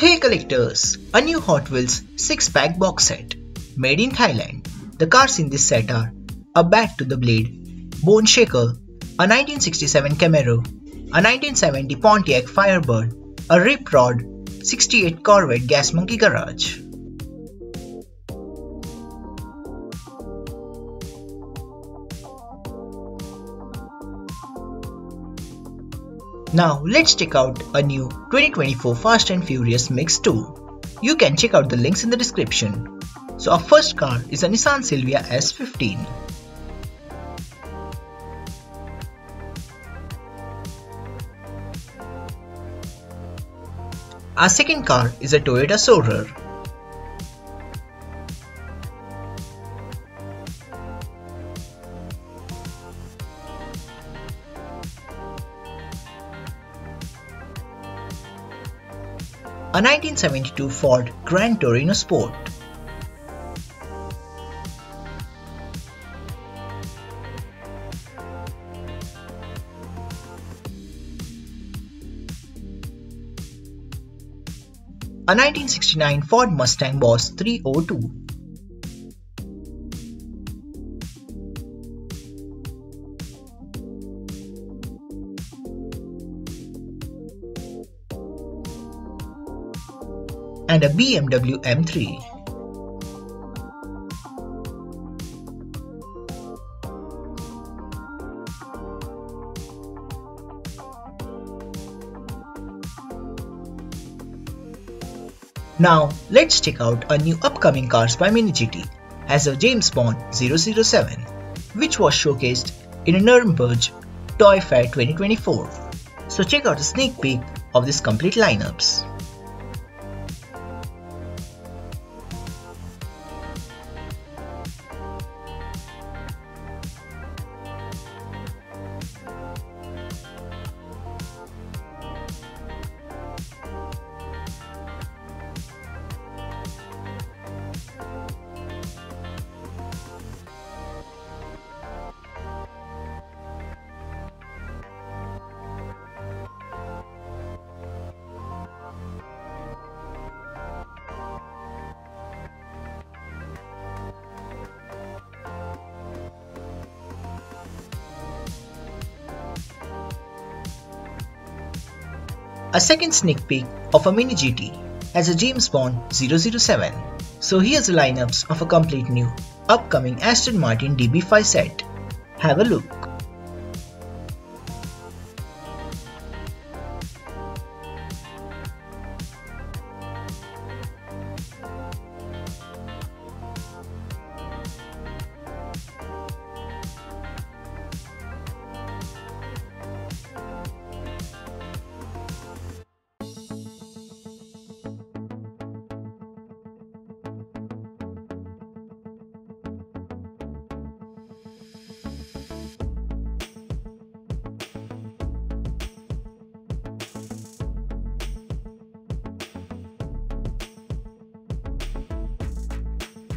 Hey collectors! A new Hot Wheels 6-pack box set. Made in Thailand. The cars in this set are a Bat to the Blade, Bone Shaker, a 1967 Camaro, a 1970 Pontiac Firebird, a Rip Rod, 68 Corvette Gas Monkey Garage. Now let's check out a new 2024 Fast and Furious Mix 2. You can check out the links in the description. So our first car is a Nissan Silvia S15. Our second car is a Toyota Soarer. A 1972 Ford Gran Torino Sport. A 1969 Ford Mustang Boss 302. And a BMW M3. Now let's check out a new upcoming cars by Mini GT as a James Bond 007, which was showcased in a Nuremberg Toy Fair 2024. So check out a sneak peek of this complete lineups. A second sneak peek of a Mini GT as a James Bond 007. So here's the lineups of a complete new upcoming Aston Martin DB5 set. Have a look.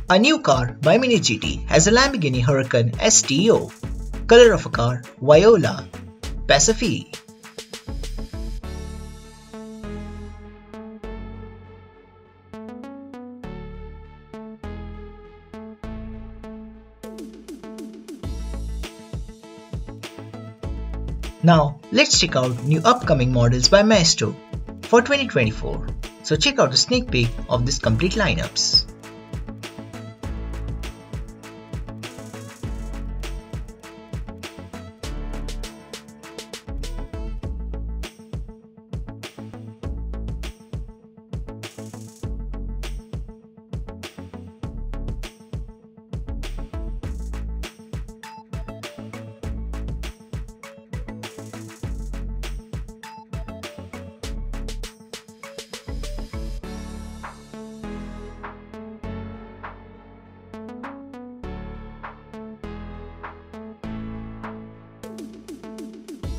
A new car by Mini GT has a Lamborghini Huracan STO. Color of a car Viola Pacific. Now let's check out new upcoming models by STO for 2024. So check out a sneak peek of this complete lineups.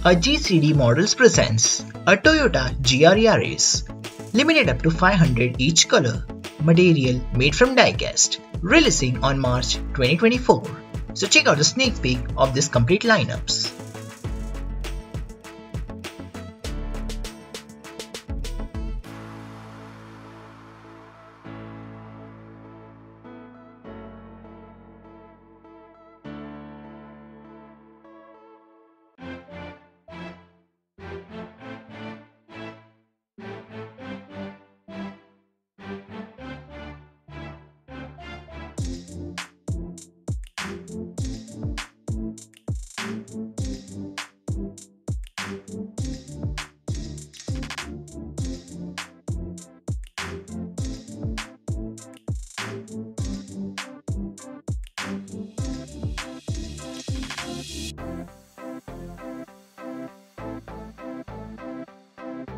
A GCD Models presents a Toyota GR Yaris, limited up to 500 each color, material made from die-cast, releasing on March 2024. So check out a sneak peek of this complete lineups.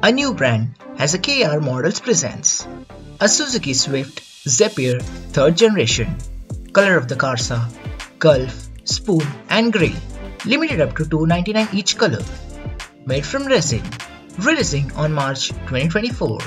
A new brand has a KR models presents a Suzuki Swift Zephyr 3rd generation. Color of the cars are Gulf, Spoon and Grey. Limited up to 299 each color. Made from resin. Releasing on March 2024.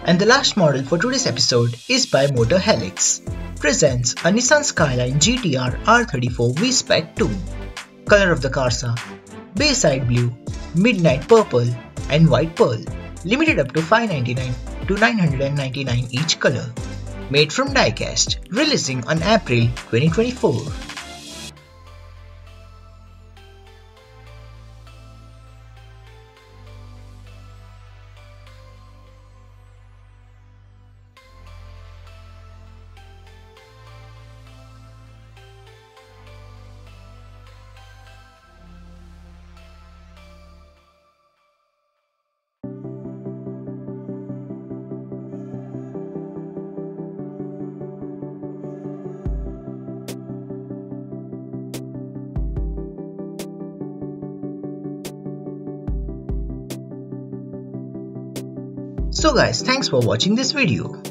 And the last model for today's episode is by Motor Helix. Presents a Nissan Skyline GTR R34 V-Spec 2. Color of the cars are Bayside Blue, Midnight Purple and White Pearl. Limited up to 599 to 999 each color. Made from diecast. Releasing on April 2024. So guys, thanks for watching this video.